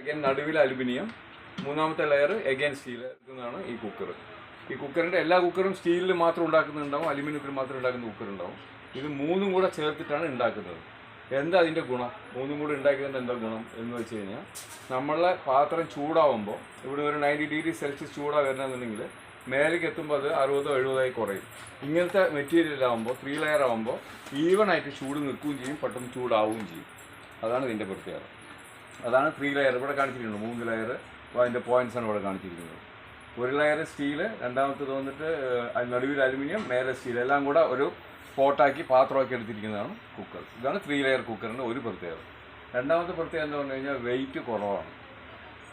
Again നടുവിൽ aluminium, മൂന്നാമത്തെ layer again steel ഇതാണ് ഈ കുക്കർ. ഈ കുക്കറിൻ്റെ എല്ലാ കുക്കറും സ്റ്റീലിൽ മാത്രം ഉണ്ടാക്കുന്നുണ്ടാവും, അലുമിനിയത്തിൽ മാത്രം ഉണ്ടാക്കുന്ന കുക്കറുണ്ടാവും. ഇത് മൂന്നും കൂടെ ചേർത്തിട്ടാണ് ഉണ്ടാക്കുന്നത്. എന്താ അതിൻ്റെ ഗുണം? മൂന്നും കൂടെ ഉണ്ടാക്കിയതിൻ്റെ എന്താ ഗുണം എന്ന് വെച്ച് കഴിഞ്ഞാൽ, നമ്മളെ പാത്രം ചൂടാവുമ്പോൾ ഇവിടെ ഒരു 90 ഡിഗ്രി സെൽഷ്യസ് ചൂടാ വരണമെന്നുണ്ടെങ്കിൽ മേലേക്ക് എത്തുമ്പോൾ അത് 60-70 കുറയും. ഇങ്ങനത്തെ മെറ്റീരിയലാകുമ്പോൾ 3 ലെയർ ആകുമ്പോൾ ഈവണായിട്ട് ചൂട് നിൽക്കുകയും ചെയ്യും, പെട്ടെന്ന് ചൂടാവുകയും ചെയ്യും. അതാണ് ഇതിൻ്റെ പ്രത്യേകത. അതാണ് 3 ലെയർ ഇവിടെ കാണിച്ചിട്ടുണ്ട്. 3 ലെയർ അതിൻ്റെ പോയിൻറ്റ്സാണ് ഇവിടെ കാണിച്ചിരിക്കുന്നത്. ഒരു ലെയർ സ്റ്റീല്, രണ്ടാമത്തേത് വന്നിട്ട് നടുവിൽ അലുമിനിയം, മേലെ സ്റ്റീൽ, എല്ലാം കൂടെ ഒരു പോട്ടാക്കി പാത്രമാക്കി എടുത്തിരിക്കുന്നതാണ് കുക്കർ. ഇതാണ് 3 ലെയർ കുക്കറിൻ്റെ ഒരു പ്രത്യേകത. രണ്ടാമത്തെ പ്രത്യേകത എന്ന് പറഞ്ഞു കഴിഞ്ഞാൽ വെയിറ്റ് കുറവാണ്.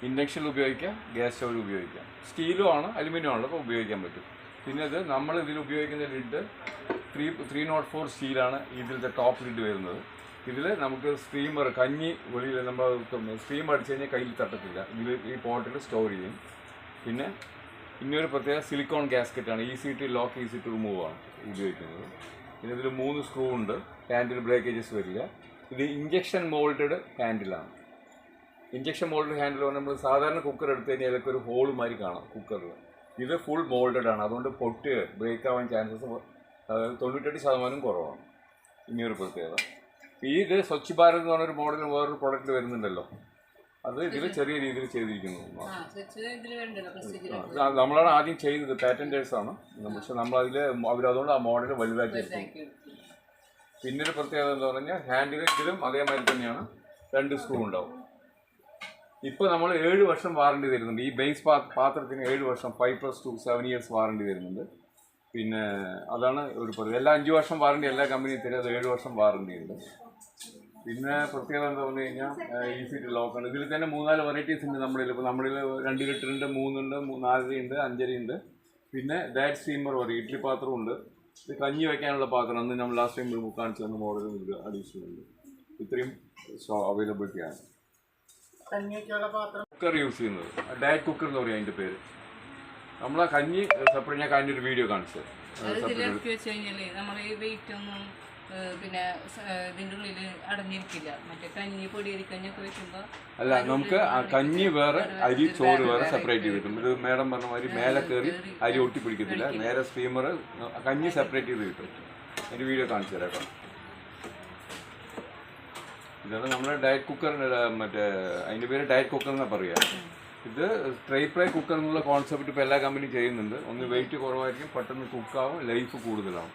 ഇൻഡക്ഷനിൽ ഉപയോഗിക്കാം, ഗ്യാസ് സ്റ്റൗവിൽ ഉപയോഗിക്കാം. സ്റ്റീലും ആണ് അലുമിനിയം ആണല്ലോ, അപ്പോൾ ഉപയോഗിക്കാൻ പറ്റും. പിന്നെ ഇത് നമ്മൾ ഇതിൽ ഉപയോഗിക്കുന്ന ലിഡ് 304 സ്റ്റീലാണ് ഇതിലത്തെ ടോപ്പ് ലിഡ് വരുന്നത്. ഇതിൽ നമുക്ക് സ്റ്റീമർ കഞ്ഞി വെളിയിൽ നമ്മൾ സ്റ്റീം അടിച്ചു കഴിഞ്ഞാൽ കയ്യിൽ തട്ടത്തില്ല. ഇതിൽ ഈ പോട്ടിൽ സ്റ്റോർ ചെയ്യും. പിന്നെ ഇനിയൊരു പ്രത്യേക സിലിക്കോൺ ഗ്യാസ്കറ്റാണ്, easy to lock, easy to remove ആണ് ഉപയോഗിക്കുന്നത്. പിന്നെ ഇതിൽ 3 സ്ക്രൂ ഉണ്ട്, ഹാൻഡിൽ ബ്രേക്കേജസ് വരില്ല. ഇത് ഇഞ്ചക്ഷൻ മോൾഡഡ് ഹാൻഡിലാണ്. ഇഞ്ചക്ഷൻ മോൾഡഡ് ഹാൻഡിൽ നമ്മൾ സാധാരണ കുക്കർ എടുത്തു കഴിഞ്ഞാൽ ഇതൊക്കെ ഒരു ഹോൾ മാതിരി കാണാം കുക്കറിൽ. ഇത് ഫുൾ മോൾഡഡ് ആണ്, അതുകൊണ്ട് പൊട്ട് ബ്രേക്ക് ആവാൻ ചാൻസസ് 98% കുറവാണ്. ഇനിയൊരു പ്രത്യേകത, ഇത് സ്വച്ഛ് ഭാരത് എന്ന് പറഞ്ഞൊരു മോഡൽ വേറൊരു പ്രോഡക്റ്റ് വരുന്നുണ്ടല്ലോ, അത് ഇതിൽ ചെറിയ രീതിയിൽ ചെയ്തിരിക്കുന്നു. നമ്മളാണ് ആദ്യം ചെയ്തത്, പാറ്റൻറ്റേഴ്സ് ആണ്. പക്ഷെ നമ്മളതിൽ അവരതുകൊണ്ട് ആ മോഡൽ വലുതാക്കി എടുക്കും. പിന്നൊരു പ്രത്യേകത എന്ന് പറഞ്ഞാൽ ഹാൻഡിലും അതേമാതിരി തന്നെയാണ്, 2 സ്ക്രൂ ഉണ്ടാവും. ഇപ്പോൾ നമ്മൾ 7 വർഷം വാറണ്ടി തരുന്നുണ്ട്. ഈ ബേസ് പാത്രത്തിന് 7 വർഷം, 5+2 7 ഇയേഴ്സ് വാറണ്ടി തരുന്നുണ്ട്. പിന്നെ അതാണ് ഒരു പ്രത്യേകത. എല്ലാ 5 വർഷം വാറണ്ടി എല്ലാ കമ്പനിയും തരും, അത് 7 വർഷം വാറണ്ടി ഉണ്ട്. പിന്നെ പ്രത്യേകത എന്താ പറഞ്ഞു കഴിഞ്ഞാൽ ഈസി ടു ലോക്ക് ആണ്. ഇതിൽ തന്നെ 3-4 വെറൈറ്റീസ് ഉണ്ട് നമ്മളിൽ. ഇപ്പോൾ നമ്മളിൽ 2 ലിറ്ററിൻ്റെ 3 ഉണ്ട്, 4 ഉണ്ട്, 5 ഉണ്ട്. പിന്നെ ഡാറ്റ് സ്റ്റീമർ പറയും, ഇഡ്ഡലി പാത്രമുണ്ട്. ഇത് കഞ്ഞി വയ്ക്കാനുള്ള പാത്രം, അന്ന് നമ്മൾ ലാസ്റ്റ് ടൈം കാണിച്ചു തന്ന മോഡലും ഇത് അഡീഷണൽ ഉണ്ട്. ഇത്രയും അവൈലബിലിറ്റിയാണ് കുക്കർ യൂസ് ചെയ്യുന്നത്. ഡയറ്റ് കുക്കർ എന്ന് പറയും അതിൻ്റെ പേര്. നമ്മളാ കഞ്ഞി സെപ്പറേറ്റ്, ഞാൻ കഴിഞ്ഞ ഒരു വീഡിയോ കാണിച്ചത്. പിന്നെ ഇതിൻ്റെ ഉള്ളിൽ അടഞ്ഞിരിക്കില്ല. മറ്റേ കഞ്ഞി പൊടി അരിക്കഞ്ഞൊക്കെ വെക്കുമ്പോൾ അല്ല, നമുക്ക് കഞ്ഞി വേറെ, അരി ചോറ് വേറെ സെപ്പറേറ്റ് ചെയ്ത് കിട്ടും. ഇത് മേഡം പറഞ്ഞ മാതിരി മേലെ കയറി അരി ഒട്ടിപ്പിടിക്കത്തില്ല. നേരെ സ്റ്റീമർ കഞ്ഞി സെപ്പറേറ്റ് ചെയ്ത് കിട്ടും. അതിൻ്റെ വീഡിയോ കാണിച്ചു തരാം കേട്ടോ. ഇതാണ് നമ്മുടെ ഡയറ്റ് കുക്കറിൻ്റെ മറ്റേ അതിൻ്റെ പേര് ഡയറ്റ് കുക്കർ എന്നാണ് പറയുക. ഇത് ട്രൈപ്ലൈ കുക്കർ എന്നുള്ള കോൺസെപ്റ്റ് ഇപ്പോൾ എല്ലാ കമ്പനിയും ചെയ്യുന്നുണ്ട്. ഒന്ന് വെയിറ്റ് കുറവായിരിക്കും, പെട്ടെന്ന് കുക്കാവും, ലൈഫ് കൂടുതലാവും.